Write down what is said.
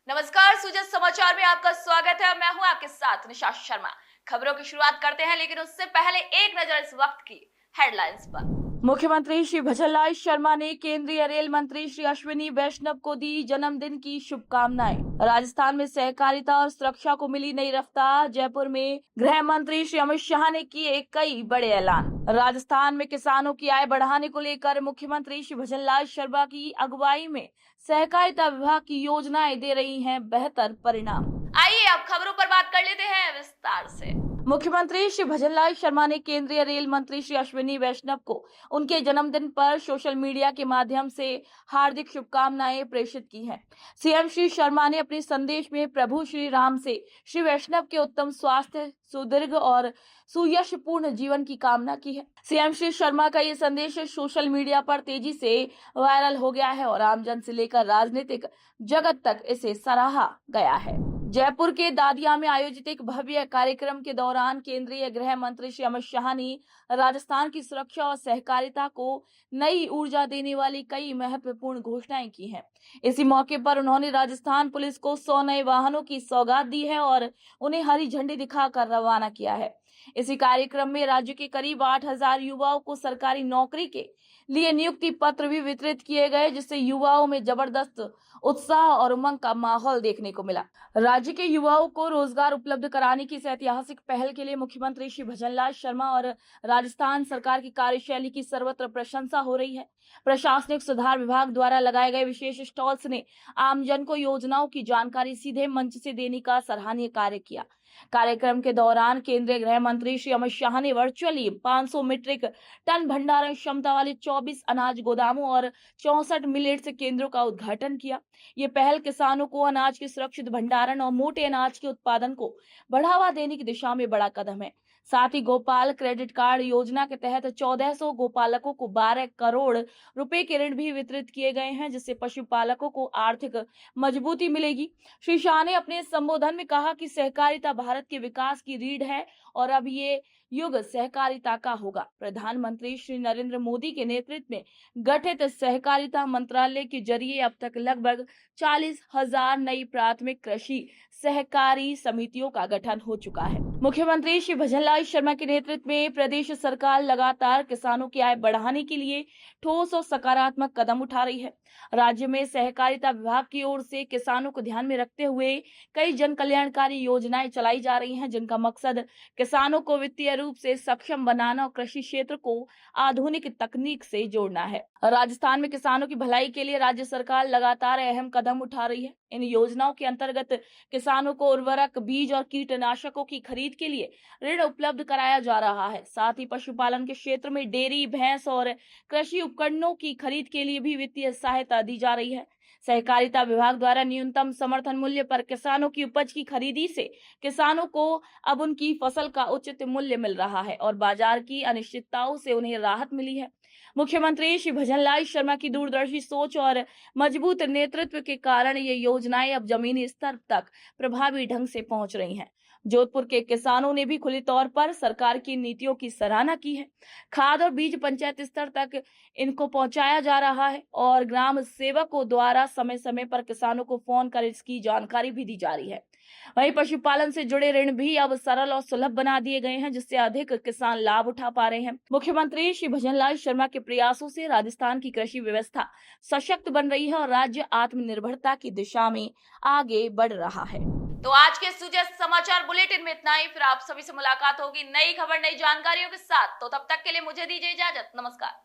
नमस्कार, सुजस समाचार में आपका स्वागत है। मैं हूं आपके साथ निशा शर्मा। खबरों की शुरुआत करते हैं, लेकिन उससे पहले एक नजर इस वक्त की हेडलाइंस पर। मुख्यमंत्री श्री भजनलाल शर्मा ने केंद्रीय रेल मंत्री श्री अश्विनी वैष्णव को दी जन्मदिन की शुभकामनाएं। राजस्थान में सहकारिता और सुरक्षा को मिली नई रफ्तार। जयपुर में गृह मंत्री श्री अमित शाह ने किए कई बड़े ऐलान। राजस्थान में किसानों की आय बढ़ाने को लेकर मुख्यमंत्री श्री भजनलाल शर्मा की अगुवाई में सहकारिता विभाग की योजनाएं दे रही हैं बेहतर परिणाम। आइए अब खबरों पर बात कर लेते हैं विस्तार से। मुख्यमंत्री श्री भजनलाल शर्मा ने केंद्रीय रेल मंत्री श्री अश्विनी वैष्णव को उनके जन्मदिन पर सोशल मीडिया के माध्यम से हार्दिक शुभकामनाएं प्रेषित की हैं। सीएम श्री शर्मा ने अपने संदेश में प्रभु श्री राम से श्री वैष्णव के उत्तम स्वास्थ्य, सुदीर्घ और सुयशपूर्ण जीवन की कामना की है। सीएम श्री शर्मा का ये संदेश सोशल मीडिया पर तेजी से वायरल हो गया है और आमजन से लेकर राजनीतिक जगत तक इसे सराहा गया है। जयपुर के दादिया में आयोजित एक भव्य कार्यक्रम के दौरान केंद्रीय गृह मंत्री श्री अमित शाह ने राजस्थान की सुरक्षा और सहकारिता को नई ऊर्जा देने वाली कई महत्वपूर्ण घोषणाएं की हैं। इसी मौके पर उन्होंने राजस्थान पुलिस को 100 नए वाहनों की सौगात दी है और उन्हें हरी झंडी दिखाकर रवाना किया है। इसी कार्यक्रम में राज्य के करीब 8,000 युवाओं को सरकारी नौकरी के लिए नियुक्ति पत्र भी वितरित किए गए, जिससे युवाओं में जबरदस्त उत्साह और उमंग का माहौल देखने को मिला। राज्य के युवाओं को रोजगार उपलब्ध कराने की इस ऐतिहासिक पहल के लिए मुख्यमंत्री श्री भजनलाल शर्मा और राजस्थान सरकार की कार्यशैली की सर्वत्र प्रशंसा हो रही है। प्रशासनिक सुधार विभाग द्वारा लगाए गए विशेष स्टॉल्स ने आमजन को योजनाओं की जानकारी सीधे मंच से देने का सराहनीय कार्य किया। कार्यक्रम के दौरान केंद्रीय गृह मंत्री श्री अमित शाह ने वर्चुअली 500 मीट्रिक टन भंडारण क्षमता वाले 24 अनाज गोदामों और 64 मिलेट्स केंद्रों का उद्घाटन किया। ये पहल किसानों को अनाज के सुरक्षित भंडारण और मोटे अनाज के उत्पादन को बढ़ावा देने की दिशा में बड़ा कदम है। साथ ही गोपाल क्रेडिट कार्ड योजना के तहत 1400 गोपालकों को 12 करोड़ रुपए के ऋण भी वितरित किए गए हैं, जिससे पशुपालकों को आर्थिक मजबूती मिलेगी। श्री शाह ने अपने संबोधन में कहा कि सहकारिता भारत के विकास की रीढ़ है और अब ये युग सहकारिता का होगा। प्रधानमंत्री श्री नरेंद्र मोदी के नेतृत्व में गठित सहकारिता मंत्रालय के जरिए अब तक लगभग 40,000 नई प्राथमिक कृषि सहकारी समितियों का गठन हो चुका है। मुख्यमंत्री श्री भजनलाल शर्मा के नेतृत्व में प्रदेश सरकार लगातार किसानों की आय बढ़ाने के लिए ठोस और सकारात्मक कदम उठा रही है। राज्य में सहकारिता विभाग की ओर से किसानों को ध्यान में रखते हुए कई जन कल्याणकारी योजनाएं चलाई जा रही हैं, जिनका मकसद किसानों को वित्तीय रूप से सक्षम बनाना और कृषि क्षेत्र को आधुनिक तकनीक से जोड़ना है। राजस्थान में किसानों की भलाई के लिए राज्य सरकार लगातार अहम कदम उठा रही है। इन योजनाओं के अंतर्गत किसानों को उर्वरक, बीज और कीटनाशकों की खरीद के लिए ऋण उपलब्ध कराया जा रहा है। साथ ही पशुपालन के क्षेत्र में डेयरी, भैंस और कृषि उपकरणों की खरीद के लिए भी वित्तीय सहायता दी जा रही है। सहकारिता विभाग द्वारा न्यूनतम समर्थन मूल्य पर किसानों की उपज की खरीदी से किसानों को अब उनकी फसल का उचित मूल्य मिल रहा है और बाजार की अनिश्चितताओं से उन्हें राहत मिली है। मुख्यमंत्री श्री भजनलाल शर्मा की दूरदर्शी सोच और मजबूत नेतृत्व के कारण ये योजनाएं अब जमीनी स्तर तक प्रभावी ढंग से पहुंच रही हैं। जोधपुर के किसानों ने भी खुले तौर पर सरकार की नीतियों की सराहना की है। खाद और बीज पंचायत स्तर तक इनको पहुंचाया जा रहा है और ग्राम सेवकों द्वारा समय समय पर किसानों को फोन कर इसकी जानकारी भी दी जा रही है। वहीं पशुपालन से जुड़े ऋण भी अब सरल और सुलभ बना दिए गए हैं, जिससे अधिक किसान लाभ उठा पा रहे हैं। मुख्यमंत्री श्री भजनलाल शर्मा के प्रयासों से राजस्थान की कृषि व्यवस्था सशक्त बन रही है और राज्य आत्मनिर्भरता की दिशा में आगे बढ़ रहा है। तो आज के सुजस समाचार बुलेटिन में इतना ही। फिर आप सभी से मुलाकात होगी नई खबर, नई जानकारियों के साथ। तो तब तक के लिए मुझे दीजिए इजाजत। नमस्कार।